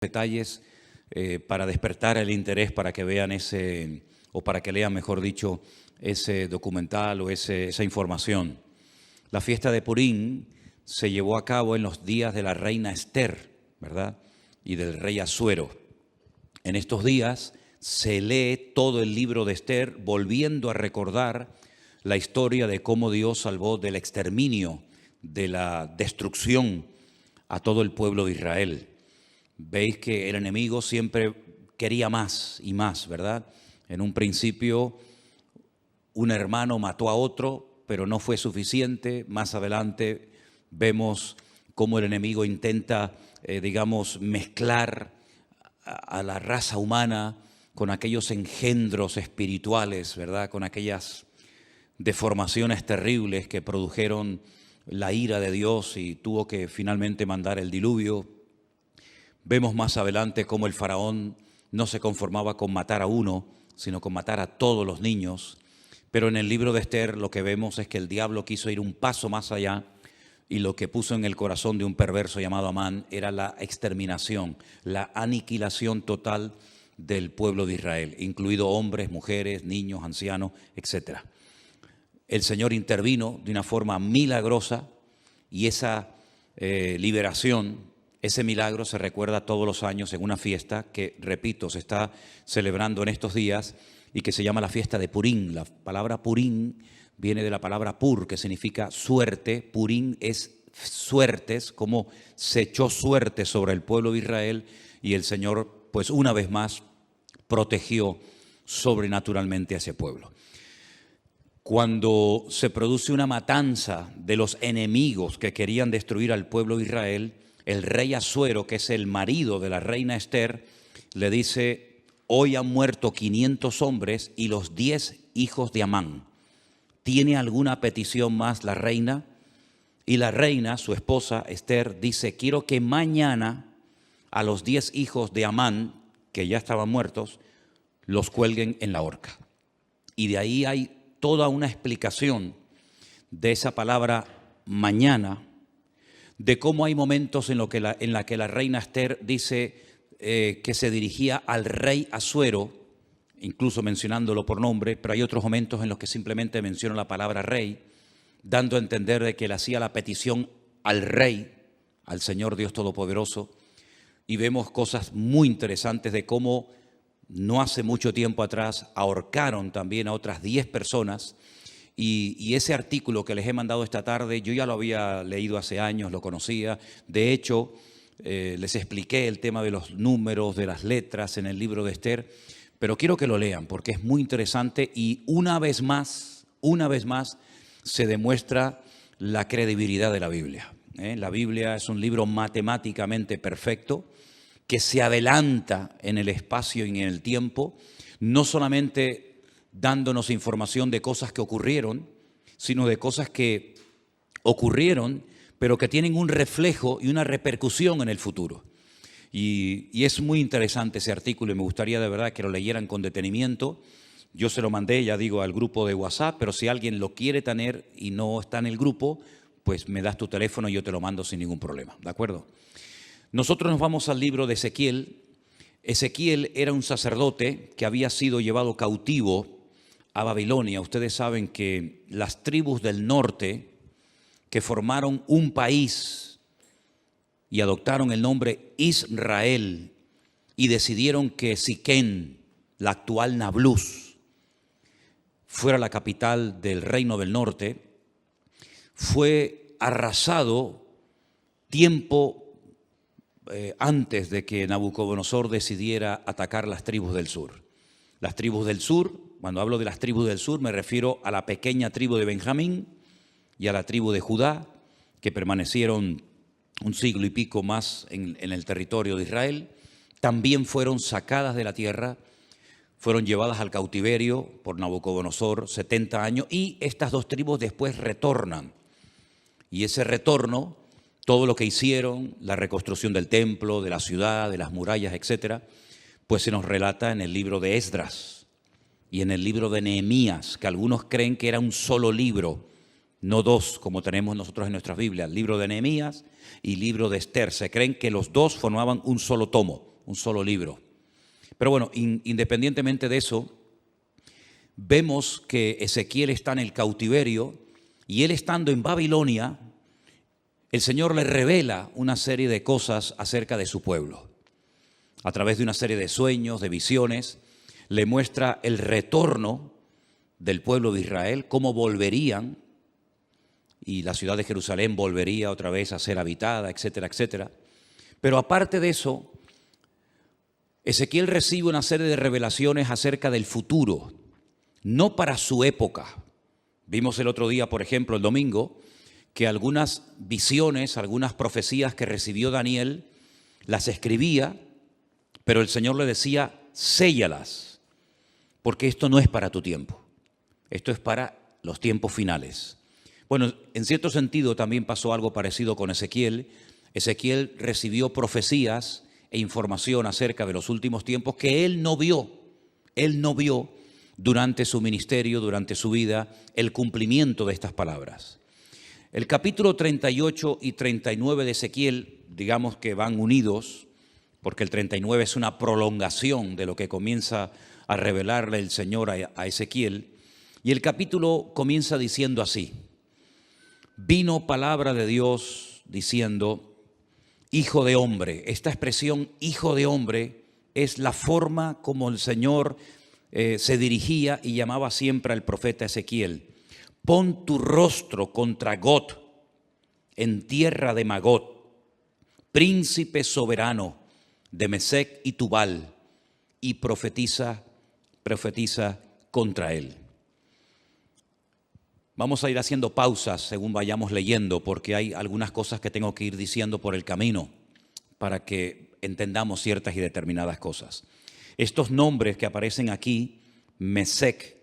detalles para despertar el interés para que vean o para que lean, mejor dicho, ese documental o esa información. La fiesta de Purim se llevó a cabo en los días de la reina Esther, ¿verdad? Y del rey Asuero. En estos días se lee todo el libro de Esther, volviendo a recordar la historia de cómo Dios salvó del exterminio, de la destrucción a todo el pueblo de Israel. Veis que el enemigo siempre quería más y más, ¿verdad? En un principio un hermano mató a otro, pero no fue suficiente. Más adelante vemos cómo el enemigo intenta, mezclar a la raza humana con aquellos engendros espirituales, ¿verdad? Con aquellas deformaciones terribles que produjeron la ira de Dios y tuvo que finalmente mandar el diluvio. Vemos más adelante cómo el faraón no se conformaba con matar a uno, sino con matar a todos los niños. Pero en el libro de Esther lo que vemos es que el diablo quiso ir un paso más allá y lo que puso en el corazón de un perverso llamado Amán era la exterminación, la aniquilación total del pueblo de Israel, incluido hombres, mujeres, niños, ancianos, etc. El Señor intervino de una forma milagrosa y esa liberación, ese milagro se recuerda todos los años en una fiesta que, repito, se está celebrando en estos días y que se llama la fiesta de Purim. La palabra Purim viene de la palabra pur, que significa suerte. Purim es suertes, como se echó suerte sobre el pueblo de Israel y el Señor, pues una vez más, protegió sobrenaturalmente a ese pueblo. Cuando se produce una matanza de los enemigos que querían destruir al pueblo de Israel, el rey Asuero, que es el marido de la reina Esther, le dice: hoy han muerto 500 hombres y los 10 hijos de Amán. ¿Tiene alguna petición más la reina? Y la reina, su esposa Esther, dice: quiero que mañana a los 10 hijos de Amán, que ya estaban muertos, los cuelguen en la horca. Y de ahí hay toda una explicación de esa palabra mañana, de cómo hay momentos en la que la reina Esther dice que se dirigía al rey Asuero, incluso mencionándolo por nombre, pero hay otros momentos en los que simplemente menciona la palabra rey, dando a entender de que le hacía la petición al rey, al Señor Dios Todopoderoso. Y vemos cosas muy interesantes de cómo no hace mucho tiempo atrás ahorcaron también a otras 10 personas. Y ese artículo que les he mandado esta tarde, yo ya lo había leído hace años, lo conocía. De hecho, les expliqué el tema de los números, de las letras en el libro de Esther, pero quiero que lo lean porque es muy interesante y una vez más se demuestra la credibilidad de la Biblia. La Biblia es un libro matemáticamente perfecto que se adelanta en el espacio y en el tiempo, no solamente dándonos información de cosas que ocurrieron, sino de cosas que ocurrieron, pero que tienen un reflejo y una repercusión en el futuro. Y es muy interesante ese artículo y me gustaría de verdad que lo leyeran con detenimiento. Yo se lo mandé, ya digo, al grupo de WhatsApp, pero si alguien lo quiere tener y no está en el grupo, pues me das tu teléfono y yo te lo mando sin ningún problema, ¿de acuerdo? Nosotros nos vamos al libro de Ezequiel. Ezequiel era un sacerdote que había sido llevado cautivo a Babilonia. Ustedes saben que las tribus del norte que formaron un país y adoptaron el nombre Israel y decidieron que Siquén, la actual Nablus, fuera la capital del reino del norte, fue arrasado tiempo antes de que Nabucodonosor decidiera atacar las tribus del sur. Las tribus del sur, cuando hablo de las tribus del sur, me refiero a la pequeña tribu de Benjamín y a la tribu de Judá, que permanecieron un siglo y pico más en el territorio de Israel. También fueron sacadas de la tierra, fueron llevadas al cautiverio por Nabucodonosor 70 años y estas dos tribus después retornan. Y ese retorno, todo lo que hicieron, la reconstrucción del templo, de la ciudad, de las murallas, etcétera, pues se nos relata en el libro de Esdras y en el libro de Nehemías, que algunos creen que era un solo libro, no dos como tenemos nosotros en nuestras Biblias, libro de Nehemías y libro de Esther. Se creen que los dos formaban un solo tomo, un solo libro. Pero bueno, independientemente de eso, vemos que Ezequiel está en el cautiverio y él estando en Babilonia, el Señor le revela una serie de cosas acerca de su pueblo. A través de una serie de sueños, de visiones, le muestra el retorno del pueblo de Israel, cómo volverían, y la ciudad de Jerusalén volvería otra vez a ser habitada, etcétera, etcétera. Pero aparte de eso, Ezequiel recibe una serie de revelaciones acerca del futuro, no para su época. Vimos el otro día, por ejemplo, el domingo, que algunas visiones, algunas profecías que recibió Daniel, las escribía, pero el Señor le decía, séllalas, porque esto no es para tu tiempo, esto es para los tiempos finales. Bueno, en cierto sentido también pasó algo parecido con Ezequiel. Ezequiel recibió profecías e información acerca de los últimos tiempos que él no vio durante su ministerio, durante su vida, el cumplimiento de estas palabras. El capítulo 38 y 39 de Ezequiel, digamos que van unidos, porque el 39 es una prolongación de lo que comienza a revelarle el Señor a Ezequiel. Y el capítulo comienza diciendo así: vino palabra de Dios diciendo, hijo de hombre. Esta expresión, hijo de hombre, es la forma como el Señor se dirigía y llamaba siempre al profeta Ezequiel. Pon tu rostro contra Gog, en tierra de Magog, príncipe soberano de Mesec y Tubal, y profetiza contra él. Vamos a ir haciendo pausas según vayamos leyendo, porque hay algunas cosas que tengo que ir diciendo por el camino para que entendamos ciertas y determinadas cosas. Estos nombres que aparecen aquí, Mesec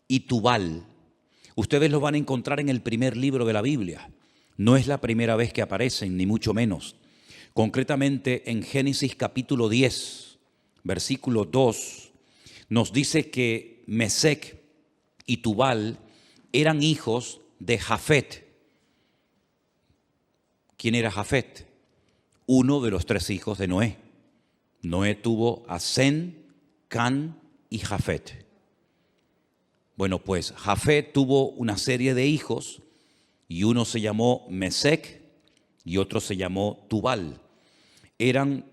y Tubal, ustedes los van a encontrar en el primer libro de la Biblia. No es la primera vez que aparecen, ni mucho menos. Concretamente en Génesis capítulo 10, versículo 2, nos dice que Mesec y Tubal eran hijos de Jafet. ¿Quién era Jafet? Uno de los tres hijos de Noé. Noé tuvo a Sem, Can y Jafet. Bueno, pues Jafet tuvo una serie de hijos y uno se llamó Mesec y otro se llamó Tubal. Eran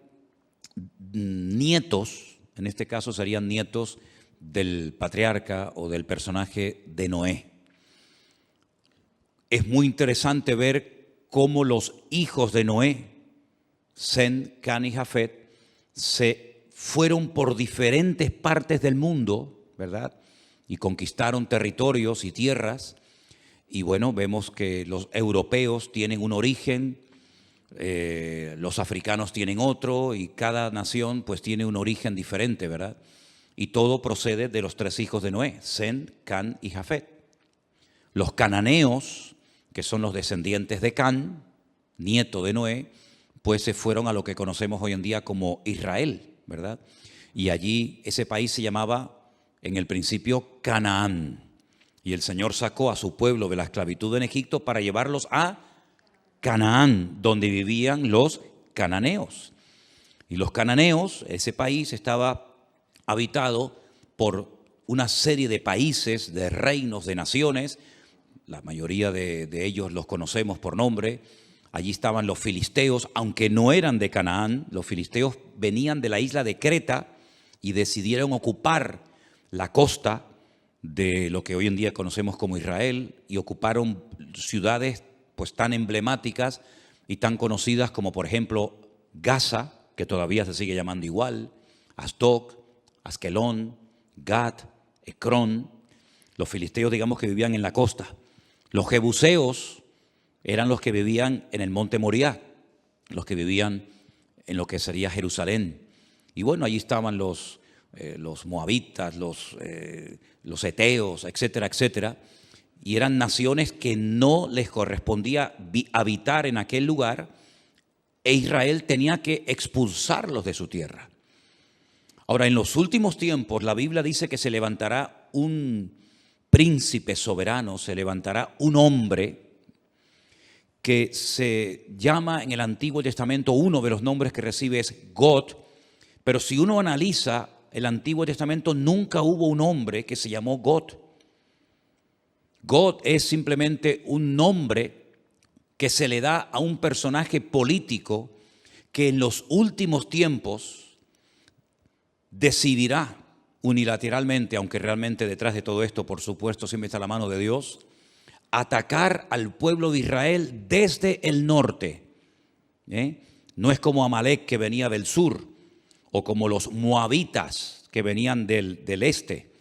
nietos, en este caso serían nietos del patriarca o del personaje de Noé. Es muy interesante ver cómo los hijos de Noé, Sem, Can y Jafet, se fueron por diferentes partes del mundo, ¿verdad? Y conquistaron territorios y tierras. Y bueno, vemos que los europeos tienen un origen, los africanos tienen otro, y cada nación pues tiene un origen diferente, ¿verdad? Y todo procede de los tres hijos de Noé, Sem, Can y Jafet. Los cananeos, que son los descendientes de Can, nieto de Noé, pues se fueron a lo que conocemos hoy en día como Israel, ¿verdad? Y allí ese país se llamaba en el principio Canaán. Y el Señor sacó a su pueblo de la esclavitud en Egipto para llevarlos a Canaán, donde vivían los cananeos. Y los cananeos, ese país estaba habitado por una serie de países, de reinos, de naciones. La mayoría de ellos los conocemos por nombre. Allí estaban los filisteos, aunque no eran de Canaán. Los filisteos venían de la isla de Creta y decidieron ocupar la costa de lo que hoy en día conocemos como Israel, y ocuparon ciudades pues tan emblemáticas y tan conocidas como por ejemplo Gaza, que todavía se sigue llamando igual, Asdod, Askelón, Gat, Ecrón. Los filisteos, digamos, que vivían en la costa. Los jebuseos eran los que vivían en el monte Moriah, los que vivían en lo que sería Jerusalén. Y bueno, allí estaban los moabitas, los eteos, etcétera, etcétera. Y eran naciones que no les correspondía habitar en aquel lugar, e Israel tenía que expulsarlos de su tierra. Ahora, en los últimos tiempos, la Biblia dice que se levantará un príncipe soberano, se levantará un hombre que se llama en el Antiguo Testamento, uno de los nombres que recibe es Gog, Pero si uno analiza el Antiguo Testamento, nunca hubo un hombre que se llamó God. God es simplemente un nombre que se le da a un personaje político que en los últimos tiempos decidirá unilateralmente, aunque realmente detrás de todo esto, por supuesto, siempre está la mano de Dios, atacar al pueblo de Israel desde el norte. No es como Amalek, que venía del sur, o como los moabitas que venían del este,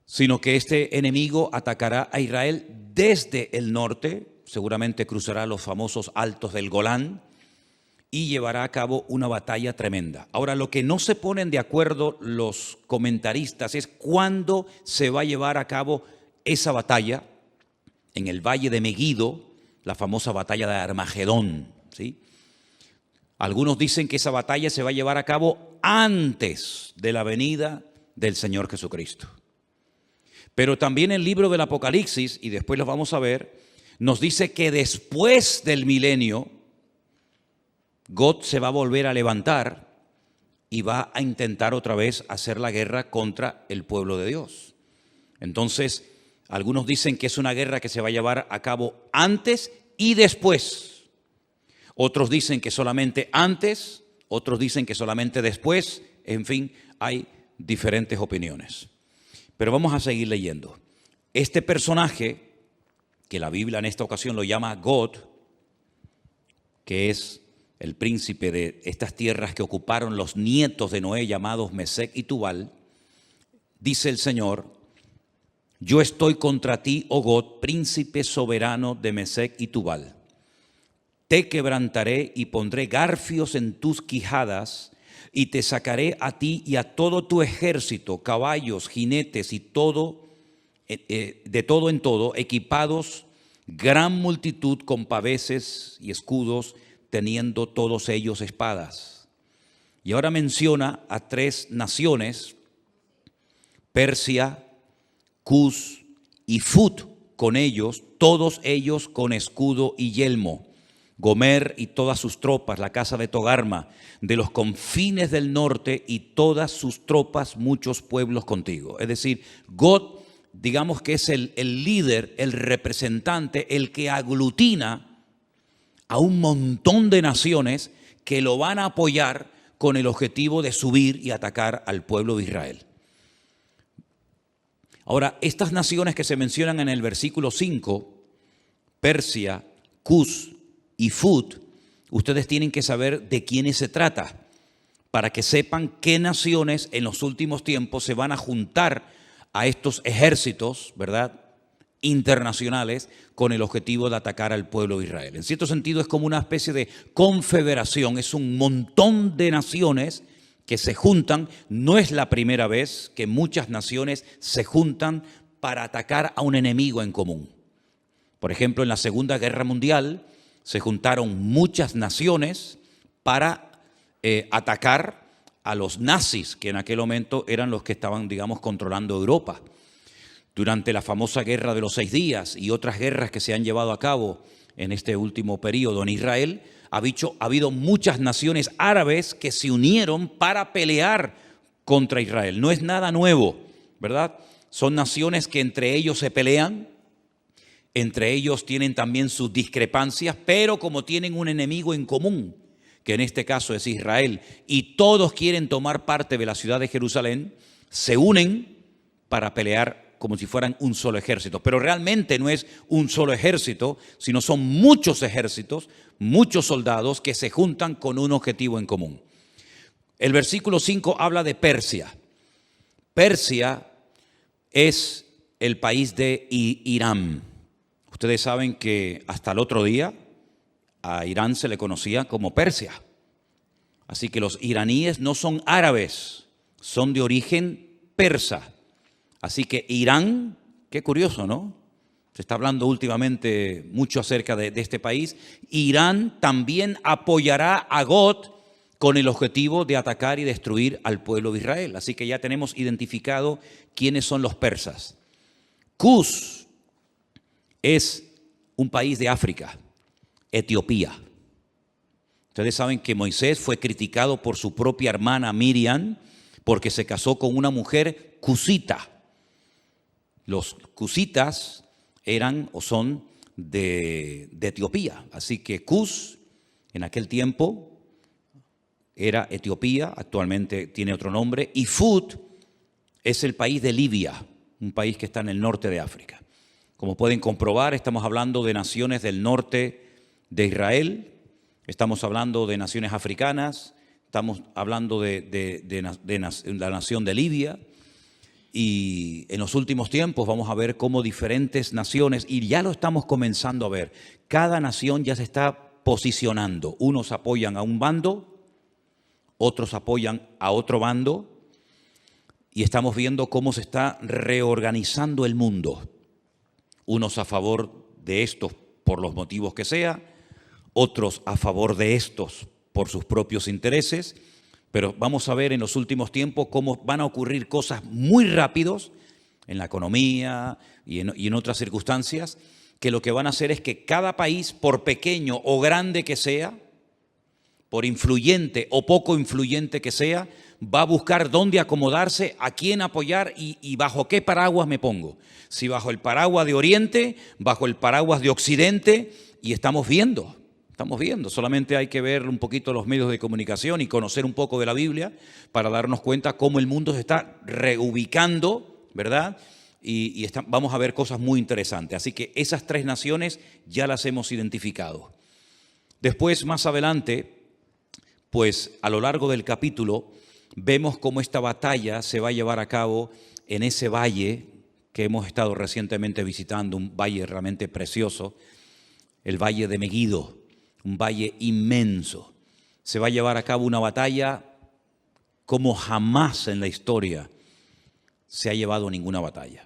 sino que este enemigo atacará a Israel desde el norte, seguramente cruzará los famosos altos del Golán y llevará a cabo una batalla tremenda. Ahora, lo que no se ponen de acuerdo los comentaristas es cuándo se va a llevar a cabo esa batalla en el valle de Meguido, la famosa batalla de Armagedón, ¿sí? Algunos dicen que esa batalla se va a llevar a cabo antes de la venida del Señor Jesucristo. Pero también el libro del Apocalipsis, y después lo vamos a ver, nos dice que después del milenio, God se va a volver a levantar y va a intentar otra vez hacer la guerra contra el pueblo de Dios. Entonces, algunos dicen que es una guerra que se va a llevar a cabo antes y después. Otros dicen que solamente antes, otros dicen que solamente después. En fin, hay diferentes opiniones. Pero vamos a seguir leyendo. Este personaje, que la Biblia en esta ocasión lo llama God, que es el príncipe de estas tierras que ocuparon los nietos de Noé, llamados Mesec y Tubal, dice el Señor: yo estoy contra ti, oh God, príncipe soberano de Mesec y Tubal. Te quebrantaré y pondré garfios en tus quijadas, y te sacaré a ti y a todo tu ejército, caballos, jinetes y todo, de todo en todo, equipados, gran multitud con paveses y escudos, teniendo todos ellos espadas. Y ahora menciona a tres naciones: Persia, Cus y Fut, con ellos, todos ellos con escudo y yelmo. Gomer y todas sus tropas, la casa de Togarma, de los confines del norte y todas sus tropas, muchos pueblos contigo. Es decir, God, digamos que es el líder, el representante, el que aglutina a un montón de naciones que lo van a apoyar con el objetivo de subir y atacar al pueblo de Israel. Ahora, estas naciones que se mencionan en el versículo 5, Persia, Cus y Fut, ustedes tienen que saber de quiénes se trata, para que sepan qué naciones en los últimos tiempos se van a juntar a estos ejércitos, ¿verdad?, internacionales, con el objetivo de atacar al pueblo de Israel. En cierto sentido es como una especie de confederación, es un montón de naciones que se juntan. No es la primera vez que muchas naciones se juntan para atacar a un enemigo en común. Por ejemplo, en la Segunda Guerra Mundial se juntaron muchas naciones para atacar a los nazis, que en aquel momento eran los que estaban, digamos, controlando Europa. Durante la famosa Guerra de los 6 días y otras guerras que se han llevado a cabo en este último periodo en Israel, ha habido muchas naciones árabes que se unieron para pelear contra Israel. No es nada nuevo, ¿verdad? Son naciones que entre ellos se pelean, entre ellos tienen también sus discrepancias, pero como tienen un enemigo en común, que en este caso es Israel, y todos quieren tomar parte de la ciudad de Jerusalén, se unen para pelear como si fueran un solo ejército. Pero realmente no es un solo ejército, sino son muchos ejércitos, muchos soldados que se juntan con un objetivo en común. El versículo 5 habla de Persia. Persia es el país de Irán. Ustedes saben que hasta el otro día a Irán se le conocía como Persia. Así que los iraníes no son árabes, son de origen persa. Así que Irán, qué curioso, ¿no? Se está hablando últimamente mucho acerca de este país. Irán también apoyará a God con el objetivo de atacar y destruir al pueblo de Israel. Así que ya tenemos identificado quiénes son los persas. Cus es un país de África, Etiopía. Ustedes saben que Moisés fue criticado por su propia hermana Miriam porque se casó con una mujer cusita. Los cusitas eran o son de Etiopía. Así que Cus en aquel tiempo era Etiopía, actualmente tiene otro nombre, y Fut es el país de Libia, un país que está en el norte de África. Como pueden comprobar, estamos hablando de naciones del norte de Israel, estamos hablando de naciones africanas, estamos hablando de la nación de Libia, y en los últimos tiempos vamos a ver cómo diferentes naciones, y ya lo estamos comenzando a ver, cada nación ya se está posicionando. Unos apoyan a un bando, otros apoyan a otro bando, y estamos viendo cómo se está reorganizando el mundo. Unos a favor de estos por los motivos que sea, otros a favor de estos por sus propios intereses, pero vamos a ver en los últimos tiempos cómo van a ocurrir cosas muy rápidos en la economía y en otras circunstancias, que lo que van a hacer es que cada país, por pequeño o grande que sea, por influyente o poco influyente que sea, va a buscar dónde acomodarse, a quién apoyar y bajo qué paraguas me pongo. Si bajo el paraguas de Oriente, bajo el paraguas de Occidente, y estamos viendo, solamente hay que ver un poquito los medios de comunicación y conocer un poco de la Biblia para darnos cuenta cómo el mundo se está reubicando, ¿verdad? Y vamos a ver cosas muy interesantes. Así que esas tres naciones ya las hemos identificado. Después, más adelante, pues a lo largo del capítulo, vemos cómo esta batalla se va a llevar a cabo en ese valle que hemos estado recientemente visitando, un valle realmente precioso, el valle de Meguido, un valle inmenso. Se va a llevar a cabo una batalla como jamás en la historia se ha llevado ninguna batalla.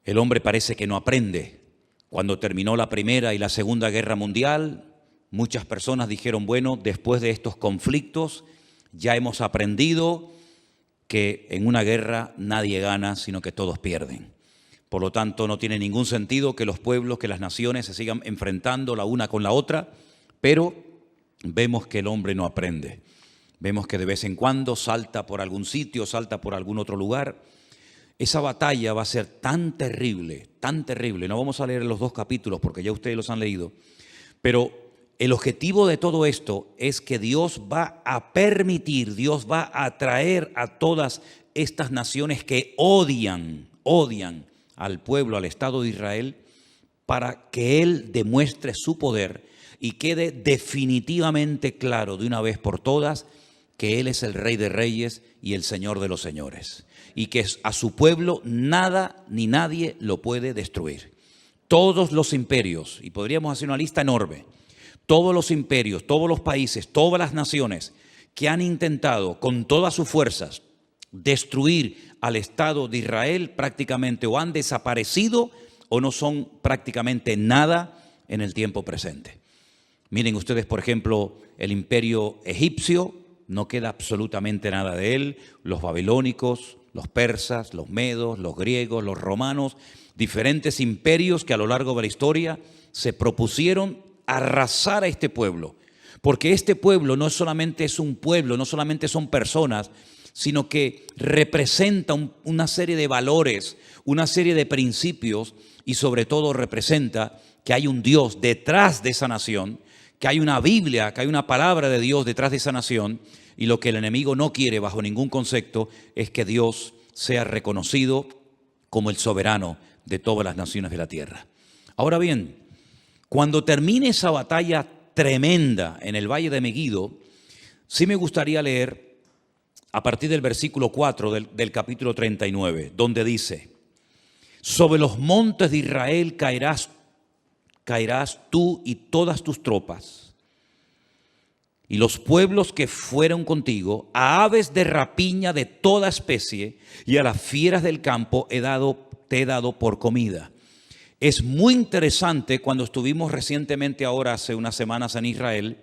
El hombre parece que no aprende. Cuando terminó la Primera y la Segunda Guerra Mundial, muchas personas dijeron, bueno, después de estos conflictos ya hemos aprendido que en una guerra nadie gana, sino que todos pierden. Por lo tanto, no tiene ningún sentido que los pueblos, que las naciones se sigan enfrentando la una con la otra, pero vemos que el hombre no aprende. Vemos que de vez en cuando salta por algún sitio, salta por algún otro lugar. Esa batalla va a ser tan terrible, tan terrible. No vamos a leer los dos capítulos porque ya ustedes los han leído, pero el objetivo de todo esto es que Dios va a permitir, Dios va a traer a todas estas naciones que odian al pueblo, al Estado de Israel, para que Él demuestre su poder y quede definitivamente claro de una vez por todas que Él es el Rey de Reyes y el Señor de los Señores, y que a su pueblo nada ni nadie lo puede destruir. Todos los imperios, y podríamos hacer una lista enorme, todos los imperios, todos los países, todas las naciones que han intentado con todas sus fuerzas destruir al Estado de Israel prácticamente o han desaparecido o no son prácticamente nada en el tiempo presente. Miren ustedes, por ejemplo, el imperio egipcio, no queda absolutamente nada de él, los babilónicos, los persas, los medos, los griegos, los romanos, diferentes imperios que a lo largo de la historia se propusieron arrasar a este pueblo, porque este pueblo no solamente es un pueblo, no solamente son personas, sino que representa una serie de valores, una serie de principios y sobre todo representa que hay un Dios detrás de esa nación, que hay una Biblia, que hay una palabra de Dios detrás de esa nación, y lo que el enemigo no quiere bajo ningún concepto es que Dios sea reconocido como el soberano de todas las naciones de la tierra. Ahora bien, cuando termine esa batalla tremenda en el Valle de Meguido, sí me gustaría leer a partir del versículo 4 del capítulo 39, donde dice: sobre los montes de Israel caerás tú y todas tus tropas, y los pueblos que fueron contigo, a aves de rapiña de toda especie y a las fieras del campo te he dado por comida. Es muy interesante cuando estuvimos recientemente ahora, hace unas semanas en Israel,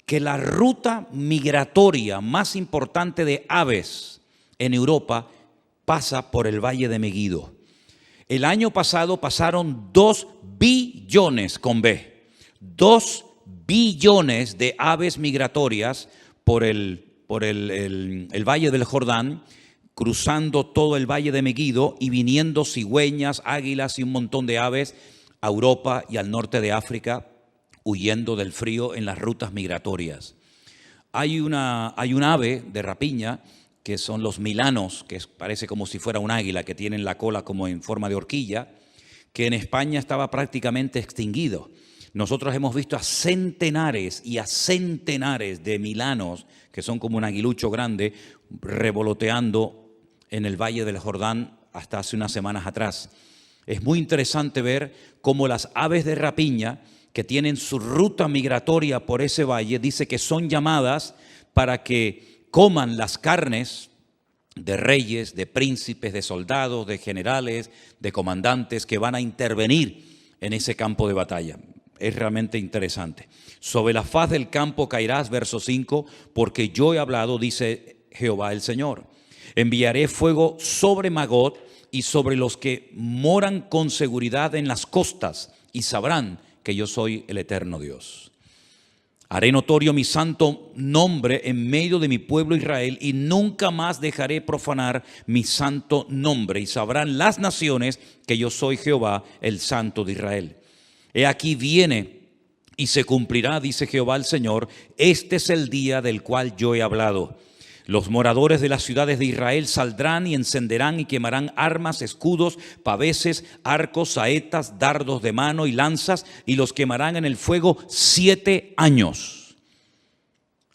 que la ruta migratoria más importante de aves en Europa pasa por el Valle de Meguido. El año pasado pasaron 2 billones con B, 2 billones de aves migratorias por el valle del Jordán, cruzando todo el valle de Meguido y viniendo cigüeñas, águilas y un montón de aves a Europa y al norte de África, huyendo del frío en las rutas migratorias. Hay un ave de rapiña que son los milanos, que parece como si fuera un águila, que tienen la cola como en forma de horquilla, que en España estaba prácticamente extinguido. Nosotros hemos visto a centenares y a centenares de milanos, que son como un aguilucho grande, revoloteando en el Valle del Jordán hasta hace unas semanas atrás. Es muy interesante ver cómo las aves de rapiña, que tienen su ruta migratoria por ese valle, dice que son llamadas para que coman las carnes de reyes, de príncipes, de soldados, de generales, de comandantes que van a intervenir en ese campo de batalla. Es realmente interesante. Sobre la faz del campo caerás, verso 5, porque yo he hablado, dice Jehová el Señor. Enviaré fuego sobre Magog y sobre los que moran con seguridad en las costas, y sabrán que yo soy el eterno Dios. Haré notorio mi santo nombre en medio de mi pueblo Israel, y nunca más dejaré profanar mi santo nombre, y sabrán las naciones que yo soy Jehová, el Santo de Israel. He aquí viene y se cumplirá, dice Jehová el Señor, este es el día del cual yo he hablado. Los moradores de las ciudades de Israel saldrán y encenderán y quemarán armas, escudos, paveses, arcos, saetas, dardos de mano y lanzas, y los quemarán en el fuego 7 años.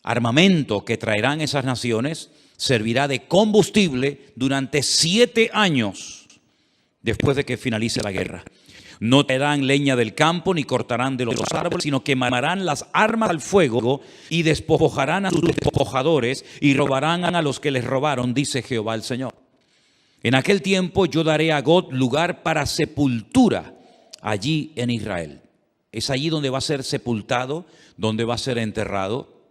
Armamento que traerán esas naciones servirá de combustible durante 7 años después de que finalice la guerra. No traerán leña del campo ni cortarán de los árboles, sino quemarán las armas al fuego y despojarán a sus despojadores y robarán a los que les robaron, dice Jehová el Señor. En aquel tiempo yo daré a Gog lugar para sepultura allí en Israel. Es allí donde va a ser sepultado, donde va a ser enterrado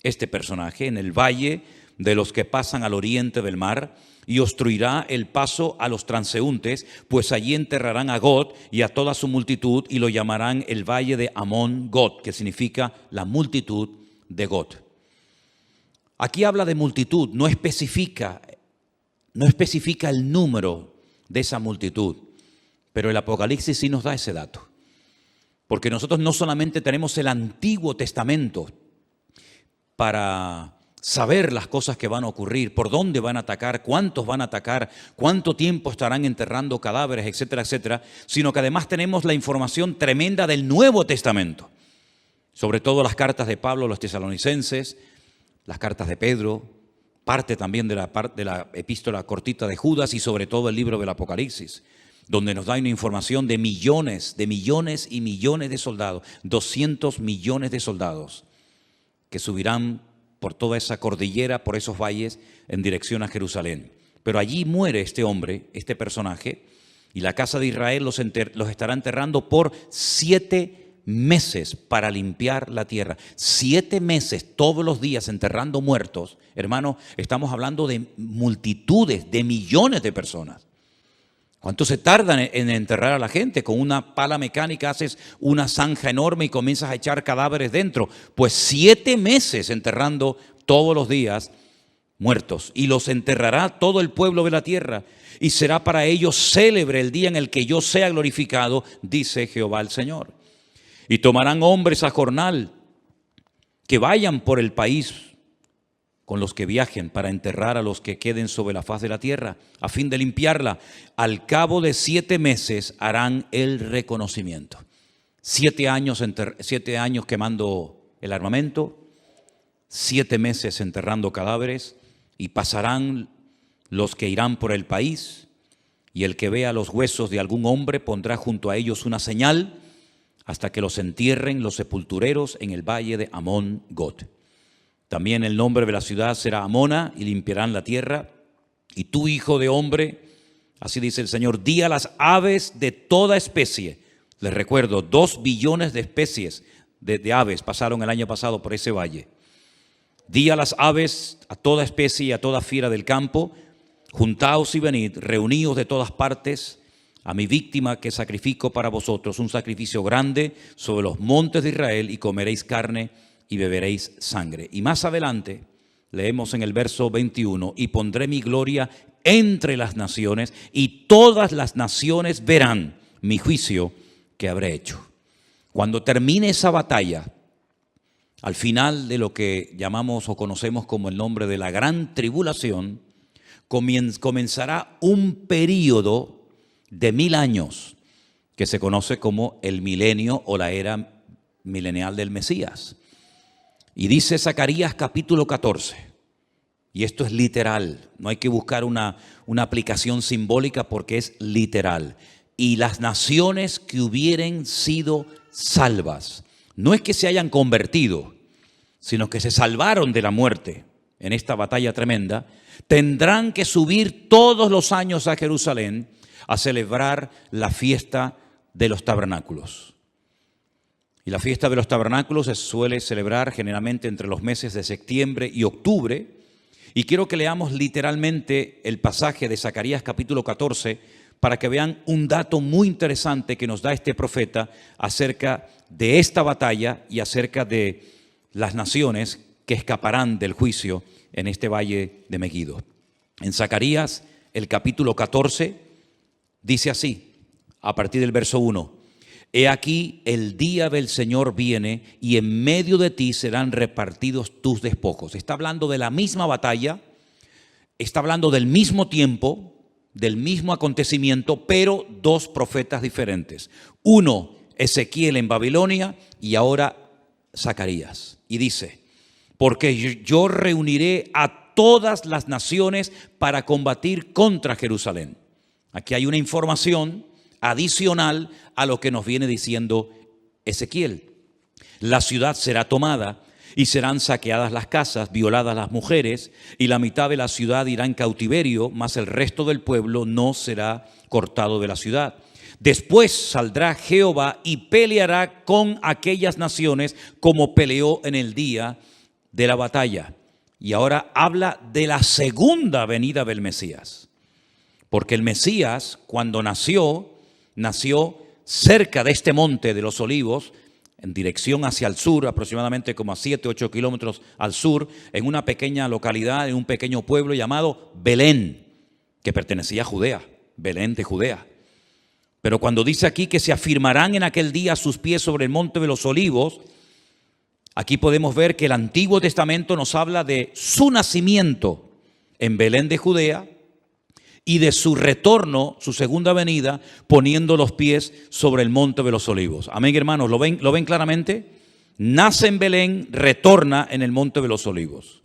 este personaje, en el valle de los que pasan al oriente del mar, y obstruirá el paso a los transeúntes, pues allí enterrarán a Gog y a toda su multitud, y lo llamarán el valle de Amón Gog, que significa la multitud de Gog. Aquí habla de multitud, no especifica el número de esa multitud, pero el Apocalipsis sí nos da ese dato. Porque nosotros no solamente tenemos el Antiguo Testamento para saber las cosas que van a ocurrir, por dónde van a atacar, cuántos van a atacar, cuánto tiempo estarán enterrando cadáveres, etcétera, etcétera, sino que además tenemos la información tremenda del Nuevo Testamento, sobre todo las cartas de Pablo a los tesalonicenses, las cartas de Pedro, parte también de la epístola cortita de Judas, y sobre todo el libro del Apocalipsis, donde nos da una información de millones y millones de soldados, 200 millones de soldados que subirán por toda esa cordillera, por esos valles, en dirección a Jerusalén. Pero allí muere este hombre, este personaje, y la casa de Israel los estará enterrando por 7 meses para limpiar la tierra. 7 meses, todos los días, enterrando muertos. Hermano, estamos hablando de multitudes, de millones de personas. ¿Cuánto se tardan en enterrar a la gente? Con una pala mecánica haces una zanja enorme y comienzas a echar cadáveres dentro. Pues 7 meses enterrando todos los días muertos. Y los enterrará todo el pueblo de la tierra. Y será para ellos célebre el día en el que yo sea glorificado, dice Jehová el Señor. Y tomarán hombres a jornal que vayan por el país con los que viajen para enterrar a los que queden sobre la faz de la tierra, a fin de limpiarla. Al cabo de 7 meses harán el reconocimiento. 7 años quemando el armamento, 7 meses enterrando cadáveres, y pasarán los que irán por el país, y el que vea los huesos de algún hombre pondrá junto a ellos una señal, hasta que los entierren los sepultureros en el valle de Amón Gog. También el nombre de la ciudad será Amona, y limpiarán la tierra. Y tú, hijo de hombre, así dice el Señor, di a las aves de toda especie. Les recuerdo, 2 billones de especies de aves pasaron el año pasado por ese valle. Di a las aves, a toda especie y a toda fiera del campo, juntaos y venid, reuníos de todas partes, a mi víctima que sacrifico para vosotros, un sacrificio grande sobre los montes de Israel, y comeréis carne y beberéis sangre. Y más adelante leemos en el verso 21, y pondré mi gloria entre las naciones, y todas las naciones verán mi juicio que habré hecho. Cuando termine esa batalla, al final de lo que llamamos o conocemos como el nombre de la gran tribulación, comenzará un período de 1000 años que se conoce como el milenio o la era milenial del Mesías. Y dice Zacarías capítulo 14, y esto es literal, no hay que buscar una aplicación simbólica porque es literal. Y las naciones que hubieren sido salvas, no es que se hayan convertido, sino que se salvaron de la muerte en esta batalla tremenda, tendrán que subir todos los años a Jerusalén a celebrar la fiesta de los tabernáculos. Y la fiesta de los tabernáculos se suele celebrar generalmente entre los meses de septiembre y octubre. Y quiero que leamos literalmente el pasaje de Zacarías capítulo 14 para que vean un dato muy interesante que nos da este profeta acerca de esta batalla y acerca de las naciones que escaparán del juicio en este valle de Megiddo. En Zacarías, el capítulo 14, dice así, a partir del verso 1. He aquí, el día del Señor viene, y en medio de ti serán repartidos tus despojos. Está hablando de la misma batalla, está hablando del mismo tiempo, del mismo acontecimiento, pero dos profetas diferentes. Uno, Ezequiel en Babilonia, y ahora Zacarías. Y dice, porque yo reuniré a todas las naciones para combatir contra Jerusalén. Aquí hay una información adicional a lo que nos viene diciendo Ezequiel. La ciudad será tomada y serán saqueadas las casas, violadas las mujeres, y la mitad de la ciudad irá en cautiverio, mas el resto del pueblo no será cortado de la ciudad. Después saldrá Jehová y peleará con aquellas naciones como peleó en el día de la batalla. Y ahora habla de la segunda venida del Mesías. Porque el Mesías, cuando nació cerca de este monte de los Olivos, en dirección hacia el sur, aproximadamente como a 7-8 kilómetros al sur, en una pequeña localidad, en un pequeño pueblo llamado Belén, que pertenecía a Judea, Belén de Judea. Pero cuando dice aquí que se afirmarán en aquel día sus pies sobre el monte de los Olivos, aquí podemos ver que el Antiguo Testamento nos habla de su nacimiento en Belén de Judea y de su retorno, su segunda venida, poniendo los pies sobre el monte de los Olivos. Amén, hermanos, ¿lo ven claramente? Nace en Belén, retorna en el monte de los Olivos.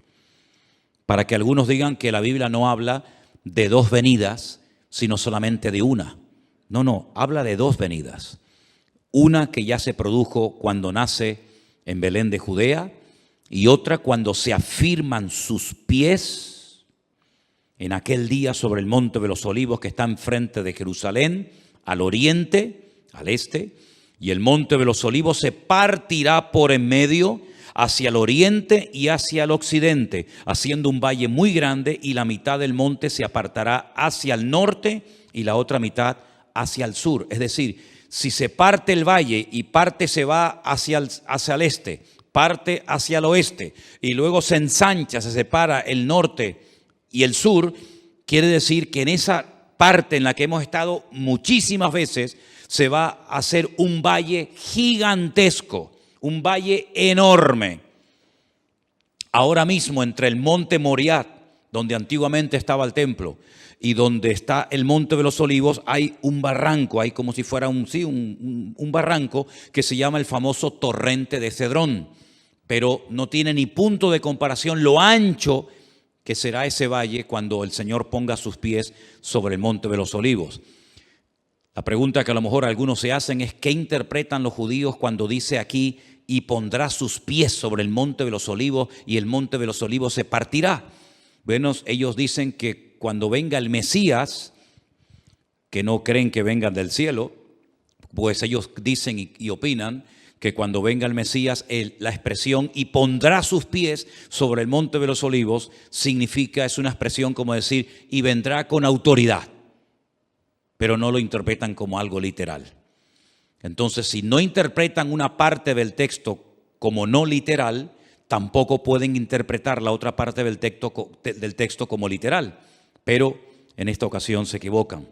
Para que algunos digan que la Biblia no habla de dos venidas, sino solamente de una. No, habla de dos venidas. Una que ya se produjo cuando nace en Belén de Judea, y otra cuando se afirman sus pies en aquel día sobre el monte de los Olivos que está enfrente de Jerusalén, al oriente, al este, y el monte de los Olivos se partirá por en medio hacia el oriente y hacia el occidente, haciendo un valle muy grande, y la mitad del monte se apartará hacia el norte y la otra mitad hacia el sur. Es decir, si se parte el valle y parte se va hacia el este, parte hacia el oeste y luego se ensancha, se separa el norte y el sur, quiere decir que en esa parte en la que hemos estado muchísimas veces se va a hacer un valle gigantesco, un valle enorme. Ahora mismo entre el monte Moriah, donde antiguamente estaba el templo, y donde está el monte de los Olivos, hay un barranco, hay como si fuera un barranco que se llama el famoso torrente de Cedrón, pero no tiene ni punto de comparación lo ancho que será ese valle cuando el Señor ponga sus pies sobre el monte de los Olivos. La pregunta que a lo mejor algunos se hacen es: ¿qué interpretan los judíos cuando dice aquí y pondrá sus pies sobre el monte de los Olivos y el monte de los Olivos se partirá? Bueno, ellos dicen que cuando venga el Mesías, que no creen que vengan del cielo, pues ellos dicen y opinan que cuando venga el Mesías, la expresión "y pondrá sus pies sobre el monte de los Olivos" significa, es una expresión como decir "y vendrá con autoridad". pero no lo interpretan como algo literal. Entonces, si no interpretan una parte del texto como no literal, tampoco pueden interpretar la otra parte del texto como literal. Pero en esta ocasión se equivocan.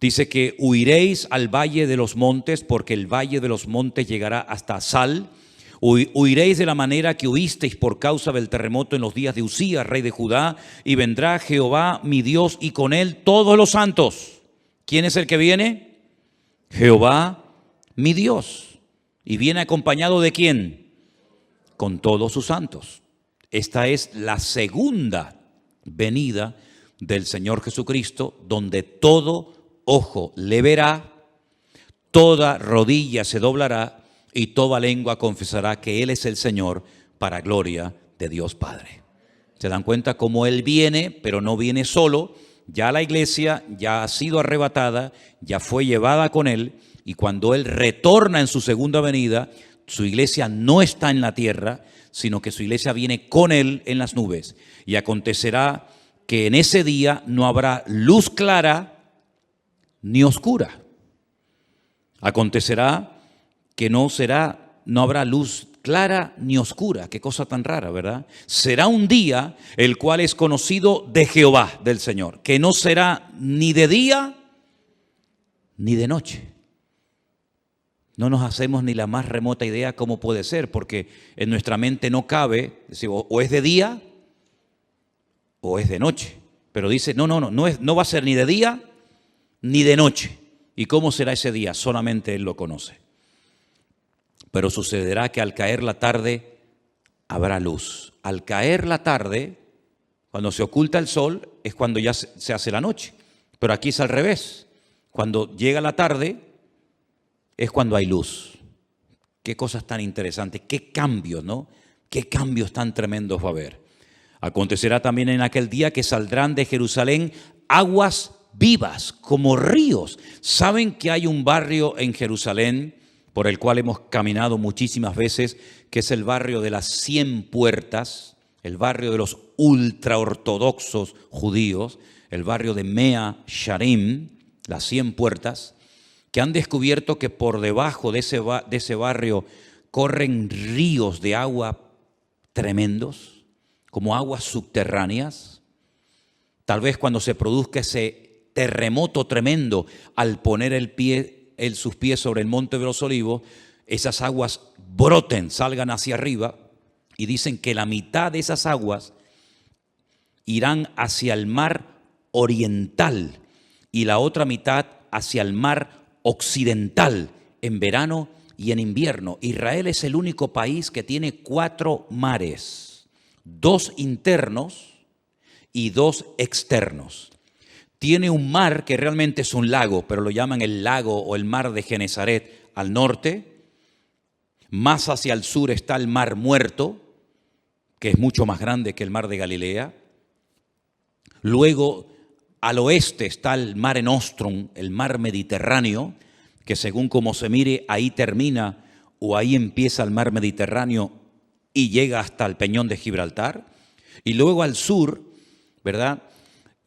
Dice que huiréis al valle de los montes, porque el valle de los montes llegará hasta Sal. Huiréis de la manera que huisteis por causa del terremoto en los días de Usías, rey de Judá, y vendrá Jehová mi Dios y con él todos los santos. ¿Quién es el que viene? Jehová mi Dios. ¿Y viene acompañado de quién? Con todos sus santos. Esta es la segunda venida del Señor Jesucristo, donde todo ojo le verá, toda rodilla se doblará y toda lengua confesará que Él es el Señor, para gloria de Dios Padre. ¿Se dan cuenta cómo Él viene, pero no viene solo? Ya la iglesia ya ha sido arrebatada, ya fue llevada con Él, y cuando Él retorna en su segunda venida, su iglesia no está en la tierra, sino que su iglesia viene con Él en las nubes. Y acontecerá que en ese día no habrá luz clara ni oscura. Acontecerá que no habrá luz clara ni oscura. Qué cosa tan rara, ¿verdad? Será un día el cual es conocido de Jehová, del Señor, que no será ni de día ni de noche. No nos hacemos ni la más remota idea cómo puede ser, porque en nuestra mente no cabe, decir, o es de día o es de noche. Pero dice, no va a ser ni de día ni de noche. ¿Y cómo será ese día? Solamente Él lo conoce. Pero sucederá que al caer la tarde habrá luz. Al caer la tarde, cuando se oculta el sol, es cuando ya se hace la noche. Pero aquí es al revés. Cuando llega la tarde, es cuando hay luz. Qué cosas tan interesantes, qué cambios, ¿no? Qué cambios tan tremendos va a haber. Acontecerá también en aquel día que saldrán de Jerusalén aguas vivas como ríos. ¿Saben que hay un barrio en Jerusalén por el cual hemos caminado muchísimas veces, que es el barrio de las 100 puertas, el barrio de los ultraortodoxos judíos, el barrio de Mea Sharim, las 100 puertas, que han descubierto que por debajo de ese barrio corren ríos de agua tremendos, como aguas subterráneas? Tal vez cuando se produzca ese terremoto tremendo, al poner sus pies sobre el monte de los olivos, esas aguas broten, salgan hacia arriba, y dicen que la mitad de esas aguas irán hacia el mar oriental y la otra mitad hacia el mar occidental, en verano y en invierno. Israel es el único país que tiene 4 mares, 2 internos y 2 externos. Tiene un mar que realmente es un lago, pero lo llaman el lago o el mar de Genesaret al norte. Más hacia el sur está el mar Muerto, que es mucho más grande que el mar de Galilea. Luego, al oeste está el Mare Nostrum, el mar Mediterráneo, que según como se mire, ahí termina o ahí empieza el mar Mediterráneo y llega hasta el Peñón de Gibraltar. Y luego al sur, ¿verdad?,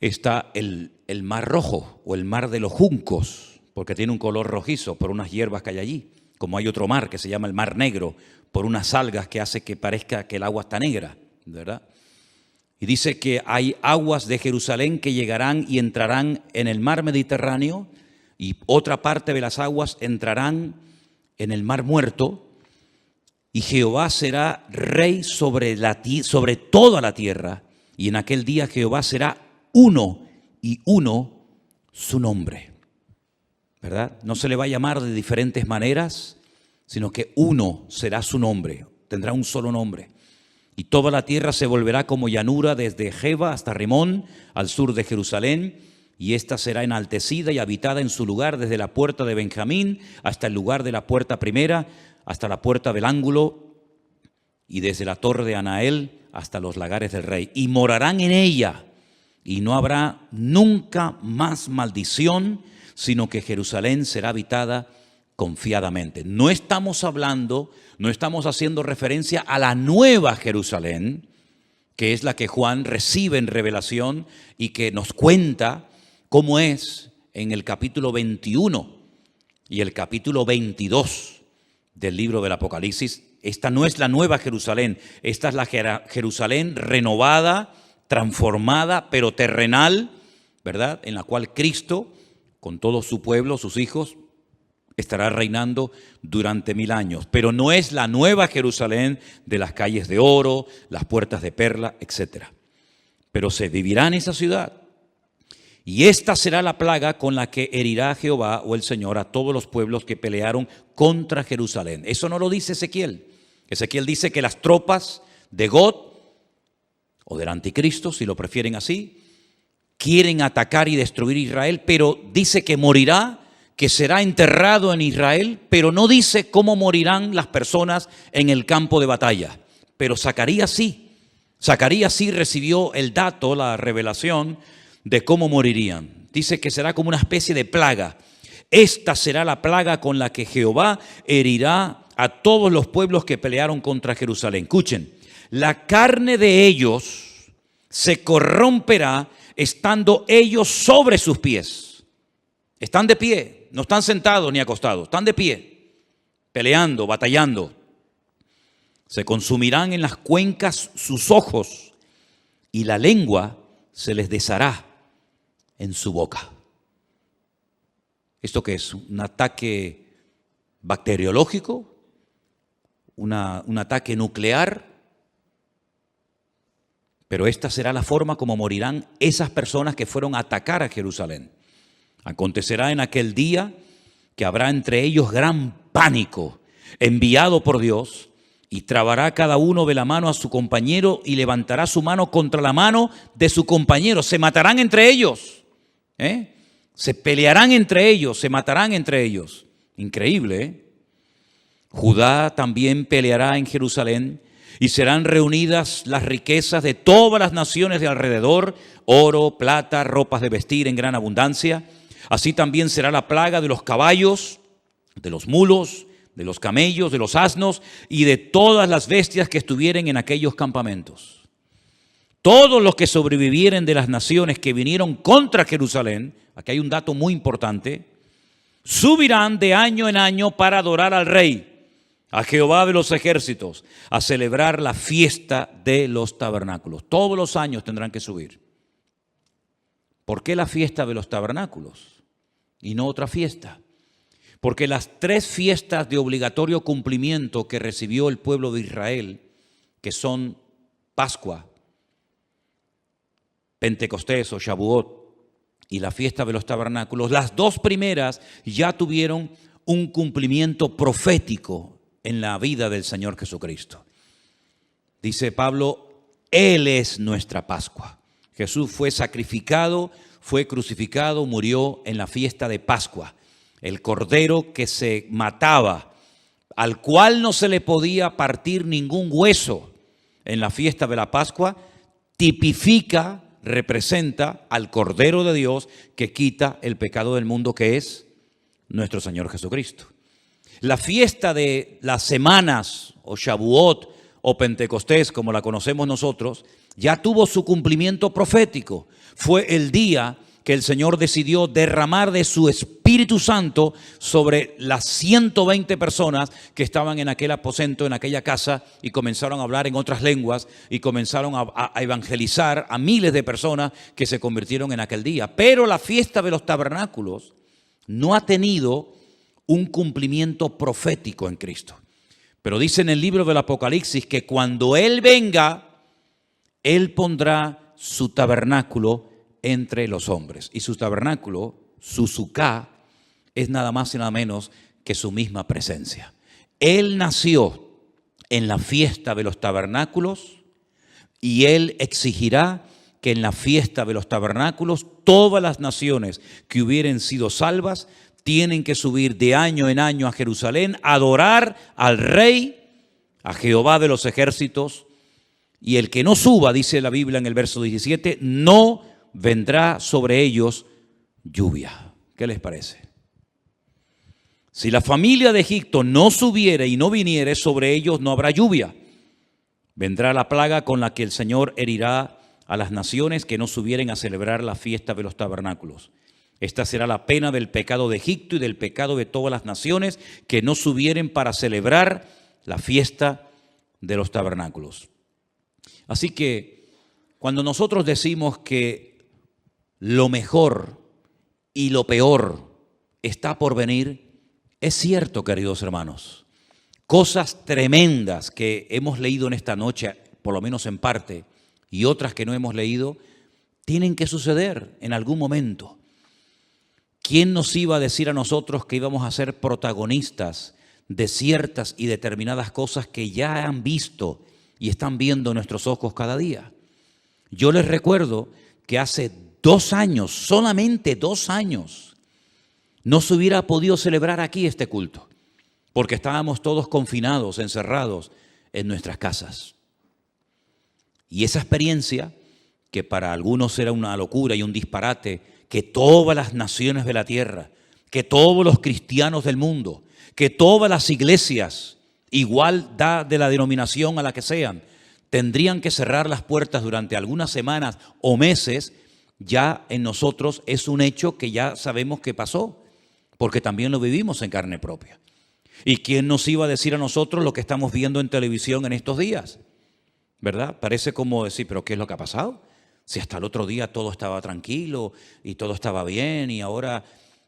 está el Mar Rojo o el Mar de los Juncos, porque tiene un color rojizo por unas hierbas que hay allí. Como hay otro mar que se llama el Mar Negro, por unas algas que hace que parezca que el agua está negra, ¿verdad? Y dice que hay aguas de Jerusalén que llegarán y entrarán en el mar Mediterráneo, y otra parte de las aguas entrarán en el Mar Muerto, y Jehová será rey sobre toda la tierra, y en aquel día Jehová será uno, y uno su nombre, ¿verdad? No se le va a llamar de diferentes maneras, sino que uno será su nombre, tendrá un solo nombre. Y toda la tierra se volverá como llanura desde Jeba hasta Rimón, al sur de Jerusalén, y ésta será enaltecida y habitada en su lugar desde la puerta de Benjamín hasta el lugar de la puerta primera, hasta la puerta del ángulo, y desde la torre de Anael hasta los lagares del rey. Y morarán en ella, y no habrá nunca más maldición, sino que Jerusalén será habitada confiadamente. No estamos haciendo referencia a la nueva Jerusalén, que es la que Juan recibe en revelación y que nos cuenta cómo es en el capítulo 21 y el capítulo 22 del libro del Apocalipsis. Esta no es la nueva Jerusalén, esta es la Jerusalén renovada, transformada, pero terrenal, ¿verdad? En la cual Cristo, con todo su pueblo, sus hijos, estará reinando durante 1000 años. Pero no es la nueva Jerusalén de las calles de oro, las puertas de perla, etc. Pero se vivirá en esa ciudad. Y esta será la plaga con la que herirá Jehová o el Señor a todos los pueblos que pelearon contra Jerusalén. Eso no lo dice Ezequiel. Ezequiel dice que las tropas de Gog, o del anticristo, si lo prefieren así, quieren atacar y destruir Israel, pero dice que morirá, que será enterrado en Israel, pero no dice cómo morirán las personas en el campo de batalla. Pero Zacarías sí recibió el dato, la revelación de cómo morirían. Dice que será como una especie de plaga. Esta será la plaga con la que Jehová herirá a todos los pueblos que pelearon contra Jerusalén. Escuchen, la carne de ellos se corromperá estando ellos sobre sus pies. Están de pie, no están sentados ni acostados, están de pie, peleando, batallando. Se consumirán en las cuencas sus ojos y la lengua se les deshará en su boca. ¿Esto qué es? ¿Un ataque bacteriológico? ¿Un ataque nuclear? Pero esta será la forma como morirán esas personas que fueron a atacar a Jerusalén. Acontecerá en aquel día que habrá entre ellos gran pánico enviado por Dios, y trabará cada uno de la mano a su compañero y levantará su mano contra la mano de su compañero. Se matarán entre ellos. Se pelearán entre ellos, se matarán entre ellos. Increíble, ¿eh? Judá también peleará en Jerusalén y serán reunidas las riquezas de todas las naciones de alrededor, oro, plata, ropas de vestir en gran abundancia. Así también será la plaga de los caballos, de los mulos, de los camellos, de los asnos y de todas las bestias que estuvieren en aquellos campamentos. Todos los que sobrevivieren de las naciones que vinieron contra Jerusalén, aquí hay un dato muy importante, subirán de año en año para adorar al Rey, a Jehová de los ejércitos, a celebrar la fiesta de los tabernáculos. Todos los años tendrán que subir. ¿Por qué la fiesta de los tabernáculos y no otra fiesta? Porque las 3 fiestas de obligatorio cumplimiento que recibió el pueblo de Israel, que son Pascua, Pentecostés o Shavuot y la fiesta de los tabernáculos, las 2 primeras ya tuvieron un cumplimiento profético en la vida del Señor Jesucristo. Dice Pablo, Él es nuestra Pascua. Jesús fue sacrificado, fue crucificado, murió en la fiesta de Pascua. El cordero que se mataba, al cual no se le podía partir ningún hueso en la fiesta de la Pascua, tipifica, representa al Cordero de Dios que quita el pecado del mundo, que es nuestro Señor Jesucristo. La fiesta de las semanas, o Shavuot, o Pentecostés, como la conocemos nosotros, ya tuvo su cumplimiento profético. Fue el día que el Señor decidió derramar de su Espíritu Santo sobre las 120 personas que estaban en aquel aposento, en aquella casa, y comenzaron a hablar en otras lenguas y comenzaron a evangelizar a miles de personas que se convirtieron en aquel día. Pero la fiesta de los tabernáculos no ha tenido un cumplimiento profético en Cristo. Pero dice en el libro del Apocalipsis que cuando Él venga, Él pondrá su tabernáculo entre los hombres. Y su tabernáculo, su suká, es nada más y nada menos que su misma presencia. Él nació en la fiesta de los tabernáculos y Él exigirá que en la fiesta de los tabernáculos todas las naciones que hubieren sido salvas tienen que subir de año en año a Jerusalén a adorar al Rey, a Jehová de los ejércitos. Y el que no suba, dice la Biblia en el verso 17, no vendrá sobre ellos lluvia. ¿Qué les parece? Si la familia de Egipto no subiere y no viniere, sobre ellos no habrá lluvia. Vendrá la plaga con la que el Señor herirá a las naciones que no subieren a celebrar la fiesta de los tabernáculos. Esta será la pena del pecado de Egipto y del pecado de todas las naciones que no subieren para celebrar la fiesta de los tabernáculos. Así que cuando nosotros decimos que lo mejor y lo peor está por venir, es cierto, queridos hermanos. Cosas tremendas que hemos leído en esta noche, por lo menos en parte, y otras que no hemos leído, tienen que suceder en algún momento. ¿Quién nos iba a decir a nosotros que íbamos a ser protagonistas de ciertas y determinadas cosas que ya han visto y están viendo nuestros ojos cada día? Yo les recuerdo que hace 2 años, solamente 2 años, no se hubiera podido celebrar aquí este culto, porque estábamos todos confinados, encerrados en nuestras casas. Y esa experiencia, que para algunos era una locura y un disparate, que todas las naciones de la tierra, que todos los cristianos del mundo, que todas las iglesias, igual da de la denominación a la que sean, tendrían que cerrar las puertas durante algunas semanas o meses, ya en nosotros es un hecho que ya sabemos que pasó, porque también lo vivimos en carne propia. ¿Y quién nos iba a decir a nosotros lo que estamos viendo en televisión en estos días? ¿Verdad? Parece como decir, ¿pero qué es lo que ha pasado? Si hasta el otro día todo estaba tranquilo y todo estaba bien y ahora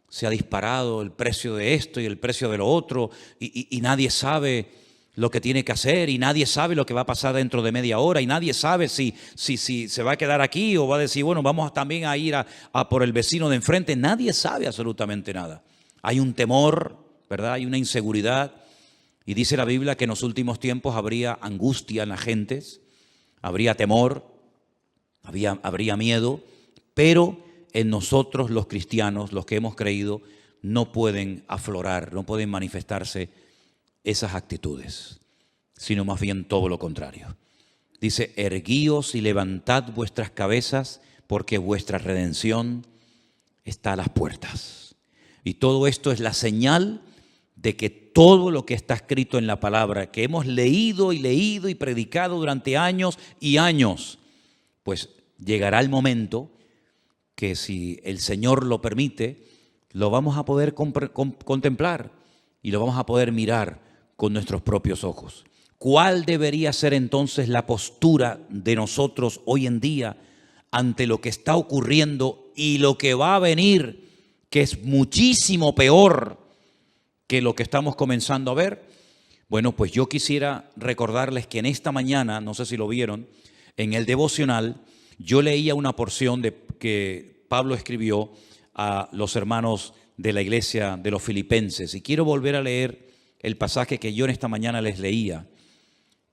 se ha disparado el precio de esto y el precio de lo otro y nadie sabe lo que tiene que hacer y nadie sabe lo que va a pasar dentro de media hora y nadie sabe si se va a quedar aquí o va a decir, bueno, vamos también a ir a por el vecino de enfrente. Nadie sabe absolutamente nada. Hay un temor, ¿verdad? Hay una inseguridad y dice la Biblia que en los últimos tiempos habría angustia en las gentes, habría temor, habría miedo, pero en nosotros los cristianos, los que hemos creído, no pueden aflorar, no pueden manifestarse esas actitudes, sino más bien todo lo contrario. Dice, erguíos y levantad vuestras cabezas, porque vuestra redención está a las puertas. Y todo esto es la señal de que todo lo que está escrito en la palabra, que hemos leído y predicado durante años y años, pues llegará el momento que, si el Señor lo permite, lo vamos a poder contemplar y lo vamos a poder mirar con nuestros propios ojos. ¿Cuál debería ser entonces la postura de nosotros hoy en día ante lo que está ocurriendo y lo que va a venir, que es muchísimo peor que lo que estamos comenzando a ver? Bueno, pues yo quisiera recordarles que en esta mañana, no sé si lo vieron, en el devocional, yo leía una porción que Pablo escribió a los hermanos de la iglesia de los Filipenses. Y quiero volver a leer el pasaje que yo en esta mañana les leía,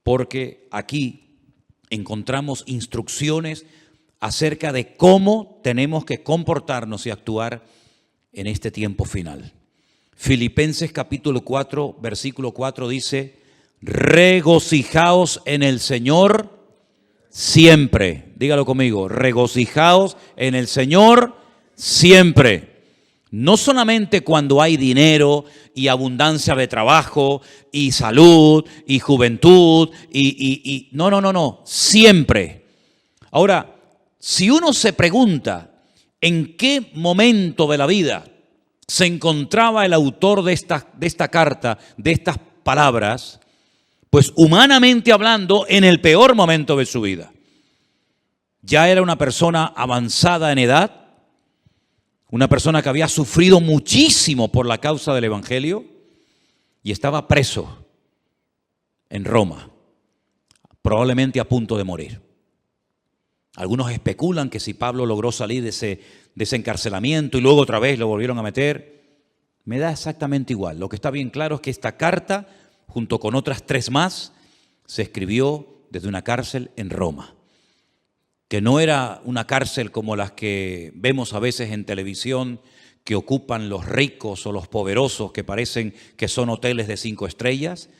porque aquí encontramos instrucciones acerca de cómo tenemos que comportarnos y actuar en este tiempo final. Filipenses capítulo 4, versículo 4 dice, regocijaos en el Señor siempre. Dígalo conmigo, regocijaos en el Señor siempre. No solamente cuando hay dinero y abundancia de trabajo y salud y juventud no, siempre. Ahora, si uno se pregunta en qué momento de la vida se encontraba el autor de esta carta, de estas palabras, pues humanamente hablando, en el peor momento de su vida. Ya era una persona avanzada en edad, una persona que había sufrido muchísimo por la causa del Evangelio y estaba preso en Roma, probablemente a punto de morir. Algunos especulan que si Pablo logró salir de ese encarcelamiento y luego otra vez lo volvieron a meter, me da exactamente igual. Lo que está bien claro es que esta carta, junto con otras 3 más, se escribió desde una cárcel en Roma, que no era una cárcel como las que vemos a veces en televisión, que ocupan los ricos o los poderosos, que parecen que son hoteles de 5 estrellas,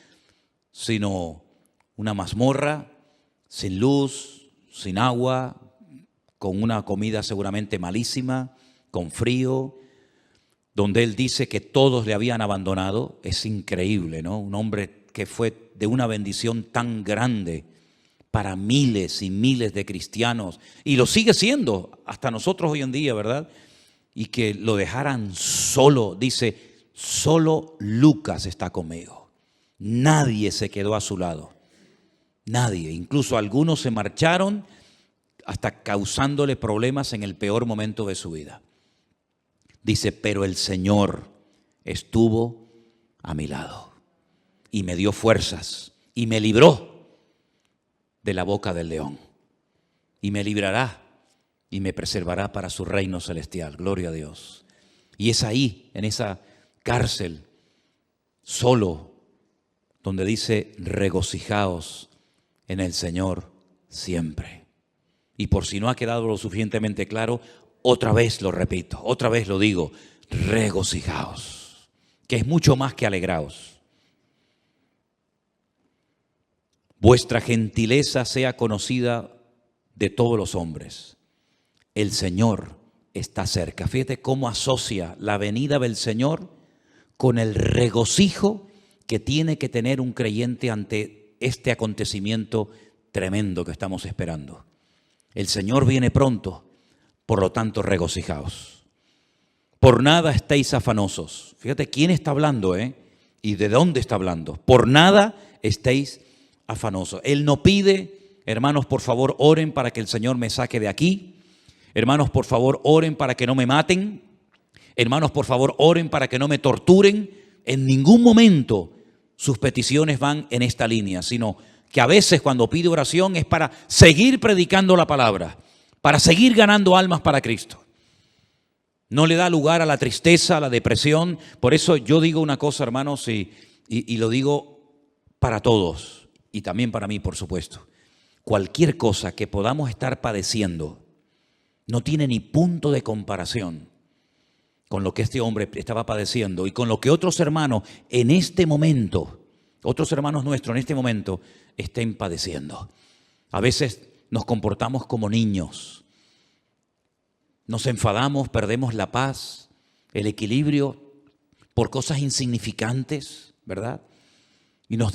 sino una mazmorra sin luz, sin agua, con una comida seguramente malísima, con frío, donde él dice que todos le habían abandonado. Es increíble, ¿no? Un hombre que fue de una bendición tan grande para miles y miles de cristianos, y lo sigue siendo hasta nosotros hoy en día, ¿verdad? y que lo dejaran solo. Dice, solo Lucas está conmigo. Nadie se quedó a su lado. Nadie. Incluso algunos se marcharon hasta causándole problemas en el peor momento de su vida. Dice, pero el Señor estuvo a mi lado y me dio fuerzas y me libró de la boca del león. Y me librará y me preservará para su reino celestial. Gloria a Dios. Y es ahí, en esa cárcel, solo, donde dice, regocijaos en el Señor siempre. Y por si no ha quedado lo suficientemente claro, otra vez lo repito, otra vez lo digo, regocijaos, que es mucho más que alegraos. Vuestra gentileza sea conocida de todos los hombres. El Señor está cerca. Fíjate cómo asocia la venida del Señor con el regocijo que tiene que tener un creyente ante este acontecimiento tremendo que estamos esperando. El Señor viene pronto, por lo tanto regocijaos. Por nada estéis afanosos. Fíjate quién está hablando, y de dónde está hablando. Por nada estéis afanosos. Él no pide, hermanos, por favor, oren para que el Señor me saque de aquí. Hermanos, por favor, oren para que no me maten. Hermanos, por favor, oren para que no me torturen. En ningún momento sus peticiones van en esta línea, sino que a veces cuando pide oración es para seguir predicando la palabra, para seguir ganando almas para Cristo. No le da lugar a la tristeza, a la depresión. Por eso yo digo una cosa, hermanos, y lo digo para todos, y también para mí, por supuesto. Cualquier cosa que podamos estar padeciendo no tiene ni punto de comparación con lo que este hombre estaba padeciendo y con lo que otros hermanos en este momento, otros hermanos nuestros en este momento estén padeciendo. A veces nos comportamos como niños, nos enfadamos, perdemos la paz, el equilibrio por cosas insignificantes, ¿verdad? Y nos